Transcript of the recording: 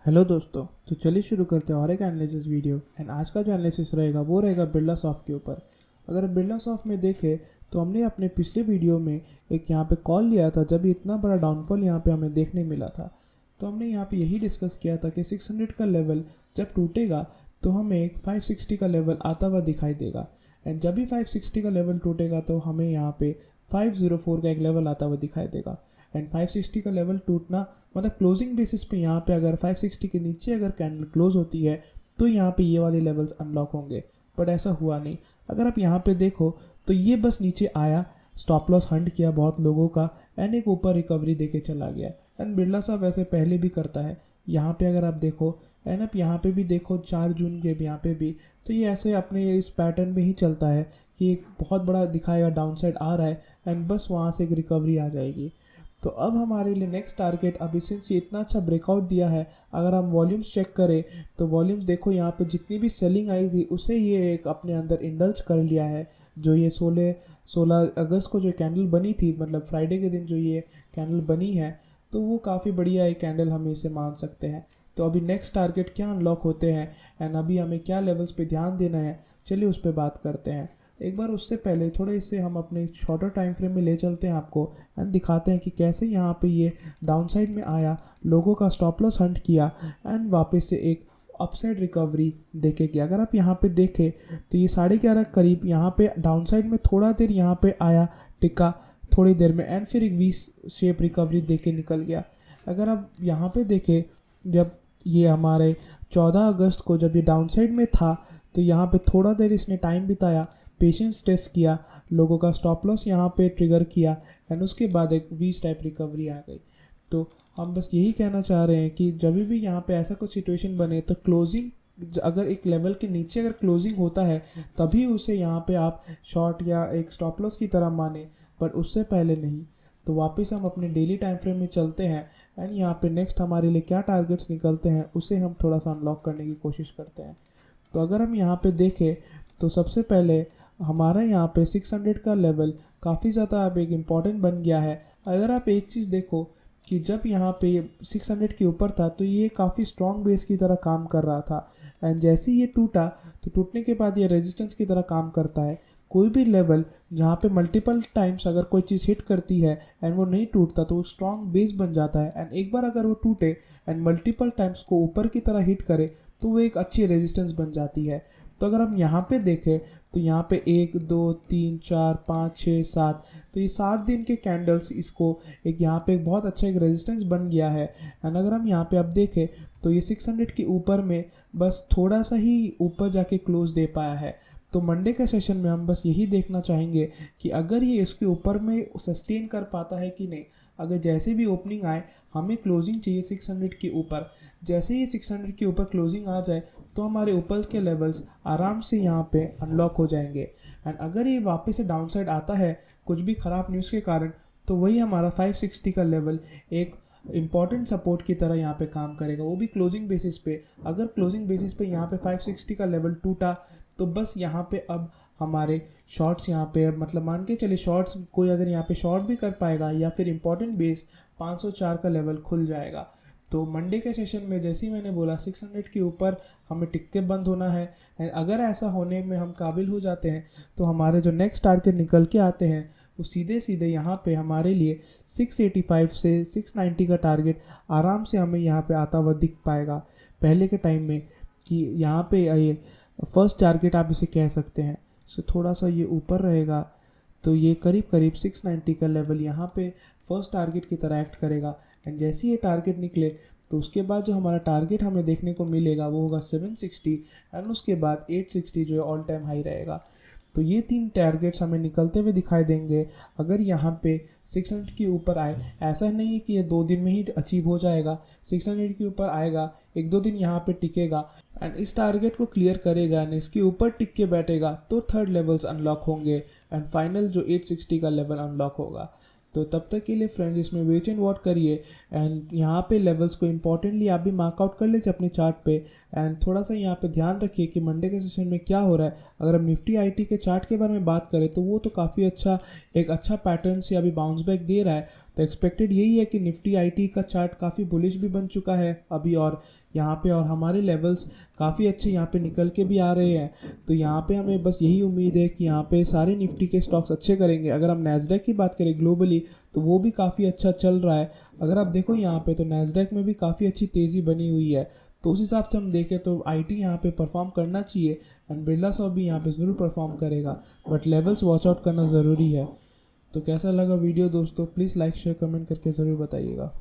Hello दोस्तों, तो चलिए शुरू करते हैं और एक एनालिसिस वीडियो। एंड आज का जो एनालिसिस रहेगा वो रहेगा बिरलासॉफ्ट के ऊपर। अगर बिरलासॉफ्ट में देखें तो हमने अपने पिछले वीडियो में एक यहाँ पे कॉल लिया था जब इतना बड़ा डाउनफॉल यहाँ पे हमें देखने मिला था। तो हमने यहाँ पे यही डिस्कस किया था कि 600 का लेवल जब टूटेगा तो हमें एक 560 का लेवल आता हुआ दिखाई देगा। एंड जब भी 560 का लेवल टूटेगा तो हमें यहाँ पे 504 का एक लेवल आता हुआ दिखाई देगा। एंड 560 का लेवल टूटना मतलब क्लोजिंग बेसिस पे यहाँ पे अगर 560 के नीचे अगर कैंडल क्लोज होती है तो यहाँ पे ये वाले लेवल्स अनलॉक होंगे, बट ऐसा हुआ नहीं। अगर आप यहाँ पे देखो तो ये बस नीचे आया, स्टॉप लॉस हंट किया बहुत लोगों का एंड एक ऊपर रिकवरी देके चला गया। एंड बिरला साहब ऐसे पहले भी करता है। यहाँ पे अगर आप देखो एंड आप यहाँ पे भी देखो 4 जून के यहाँ पे भी, तो ये ऐसे अपने इस पैटर्न में ही चलता है कि एक बहुत बड़ा दिखाएगा डाउन साइड आ रहा है एंड बस वहाँ से एक रिकवरी आ जाएगी। तो अब हमारे लिए नेक्स्ट टारगेट अभी सिंस ये इतना अच्छा ब्रेकआउट दिया है, अगर हम वॉल्यूम्स चेक करें तो वॉल्यूम्स देखो यहाँ पे जितनी भी सेलिंग आई थी उसे ये एक अपने अंदर इंडल्ज कर लिया है। जो ये 16 अगस्त को जो कैंडल बनी थी, मतलब फ्राइडे के दिन जो ये कैंडल बनी है, तो वो काफ़ी बढ़िया एक कैंडल हम इसे मान सकते हैं। तो अभी नेक्स्ट टारगेट क्या अनलॉक होते हैं एंड अभी हमें क्या लेवल्स पे ध्यान देना है, चलिए उस पर बात करते हैं। एक बार उससे पहले थोड़े इससे हम अपने शॉर्टर टाइम फ्रेम में ले चलते हैं आपको एंड दिखाते हैं कि कैसे यहाँ पे ये डाउन साइड में आया, लोगों का स्टॉप लॉस हंट किया एंड वापस से एक अपसाइड रिकवरी देके गया। अगर आप यहाँ पे देखें तो ये 11:30 करीब यहाँ पे डाउन साइड में थोड़ा देर यहाँ पे आया, टिका थोड़ी देर में एंड फिर एक वी शेप रिकवरी देके निकल गया। अगर आप यहाँ पे देखें जब ये हमारे 14 अगस्त को जब ये डाउन साइड में था तो यहाँ पे थोड़ा देर इसने टाइम बिताया, पेशेंस टेस्ट किया, लोगों का स्टॉप लॉस यहाँ पे ट्रिगर किया एंड उसके बाद एक वी टाइप रिकवरी आ गई। तो हम बस यही कहना चाह रहे हैं कि जब भी यहाँ पे ऐसा कुछ सिचुएशन बने तो क्लोजिंग अगर एक लेवल के नीचे अगर क्लोजिंग होता है तभी उसे यहाँ पे आप शॉर्ट या एक स्टॉप लॉस की तरह माने, बट उससे पहले नहीं। तो वापस हम अपने डेली टाइम फ्रेम में चलते हैं एंड यहाँ पे नेक्स्ट हमारे लिए क्या टारगेट्स निकलते हैं उसे हम थोड़ा सा अनलॉक करने की कोशिश करते हैं। तो अगर हम यहाँ पे देखें तो सबसे पहले हमारा यहाँ पे 600 का लेवल काफ़ी ज़्यादा अब एक इम्पॉर्टेंट बन गया है। अगर आप एक चीज़ देखो कि जब यहाँ पे 600 के ऊपर था तो ये काफ़ी स्ट्रॉन्ग बेस की तरह काम कर रहा था एंड जैसे ही ये टूटा तो टूटने के बाद ये रेजिस्टेंस की तरह काम करता है। कोई भी लेवल यहाँ पे मल्टीपल टाइम्स अगर कोई चीज़ हिट करती है एंड वो नहीं टूटता तो वो स्ट्रॉन्ग बेस बन जाता है एंड एक बार अगर वो टूटे एंड मल्टीपल टाइम्स को ऊपर की तरह हिट करे तो वो एक अच्छी रेजिस्टेंस बन जाती है। तो अगर हम यहाँ पे देखें तो यहाँ पे 1 2 3 4 5 6 7, तो ये 7 दिन के कैंडल्स इसको एक यहाँ पे एक बहुत अच्छा एक रेजिस्टेंस बन गया है। एंड अगर हम यहाँ पे अब देखें तो ये 600 के ऊपर में बस थोड़ा सा ही ऊपर जाके क्लोज दे पाया है। तो मंडे के सेशन में हम बस यही देखना चाहेंगे कि अगर ये इसके ऊपर में सस्टेन कर पाता है कि नहीं। अगर जैसे भी ओपनिंग आए हमें क्लोजिंग चाहिए 600 के ऊपर। जैसे ही 600 के ऊपर क्लोजिंग आ जाए तो हमारे ऊपर के लेवल्स आराम से यहाँ पे अनलॉक हो जाएंगे। एंड अगर ये वापस से डाउन साइड आता है कुछ भी ख़राब न्यूज़ के कारण तो वही हमारा 560 का लेवल एक इम्पॉर्टेंट सपोर्ट की तरह यहाँ पे काम करेगा, वो भी क्लोजिंग बेसिस पे। अगर क्लोजिंग बेसिस पे यहाँ पे 560 का लेवल टूटा तो बस यहाँ पे अब हमारे शॉर्ट्स यहाँ पे मतलब मान के चले शॉर्ट्स कोई अगर यहाँ पे शॉर्ट भी कर पाएगा या फिर इम्पॉर्टेंट बेस 504 का लेवल खुल जाएगा। तो मंडे के सेशन में जैसे ही मैंने बोला 600 के ऊपर हमें टिक्के बंद होना है एंड अगर ऐसा होने में हम काबिल हो जाते हैं तो हमारे जो नेक्स्ट टारगेट निकल के आते हैं वो सीधे सीधे यहाँ पे हमारे लिए 685 से 690 का टारगेट आराम से हमें यहाँ पे आता हुआ दिख पाएगा पहले के टाइम में। कि यहाँ पे ये फर्स्ट टारगेट आप इसे कह सकते हैं। सो थोड़ा सा ये ऊपर रहेगा तो ये करीब करीब 690 का लेवल यहाँ पे फर्स्ट टारगेट की तरह एक्ट करेगा। एंड जैसे ये टारगेट निकले तो उसके बाद जो हमारा टारगेट हमें देखने को मिलेगा वो होगा 760 एंड उसके बाद 860 जो है ऑल टाइम हाई रहेगा। तो ये 3 टारगेट्स हमें निकलते हुए दिखाई देंगे अगर यहाँ पे 600 के ऊपर आए। ऐसा नहीं है कि ये 2 दिन में ही अचीव हो जाएगा, 600 के ऊपर आएगा, 1-2 दिन यहाँ पे टिकेगा एंड इस टारगेट को क्लियर करेगा एंड इसके ऊपर टिक के बैठेगा तो थर्ड लेवल्स अनलॉक होंगे एंड फाइनल जो 860 का लेवल अनलॉक होगा। तो तब तक के लिए फ्रेंड्स इसमें वेट एंड वॉच करिए एंड यहाँ पे लेवल्स को इंपॉर्टेंटली आप भी मार्कआउट कर लीजिए अपने चार्ट पे एंड थोड़ा सा यहाँ पे ध्यान रखिए कि मंडे के सेशन में क्या हो रहा है। अगर हम निफ्टी आईटी के चार्ट के बारे में बात करें तो वो तो काफ़ी एक अच्छा पैटर्न से अभी बाउंस बैक दे रहा है। तो एक्सपेक्टेड यही है कि निफ्टी आईटी का चार्ट काफ़ी बुलिश भी बन चुका है अभी और यहाँ पे, और हमारे लेवल्स काफ़ी अच्छे यहाँ पे निकल के भी आ रहे हैं। तो यहाँ पे हमें बस यही उम्मीद है कि यहाँ पे सारे निफ्टी के स्टॉक्स अच्छे करेंगे। अगर हम नैस्डैक की बात करें ग्लोबली, तो वो भी काफ़ी अच्छा चल रहा है। अगर आप देखो यहाँ पे, तो नैस्डैक में भी काफ़ी अच्छी तेज़ी बनी हुई है। तो उस हिसाब से हम देखें तो आईटी यहाँ पे परफॉर्म करना चाहिए, एंड बिरला सॉफ्ट भी यहाँ पे ज़रूर परफॉर्म करेगा, बट लेवल्स वॉच आउट करना ज़रूरी है। तो कैसा लगा वीडियो दोस्तों, प्लीज़ लाइक शेयर कमेंट करके ज़रूर बताइएगा।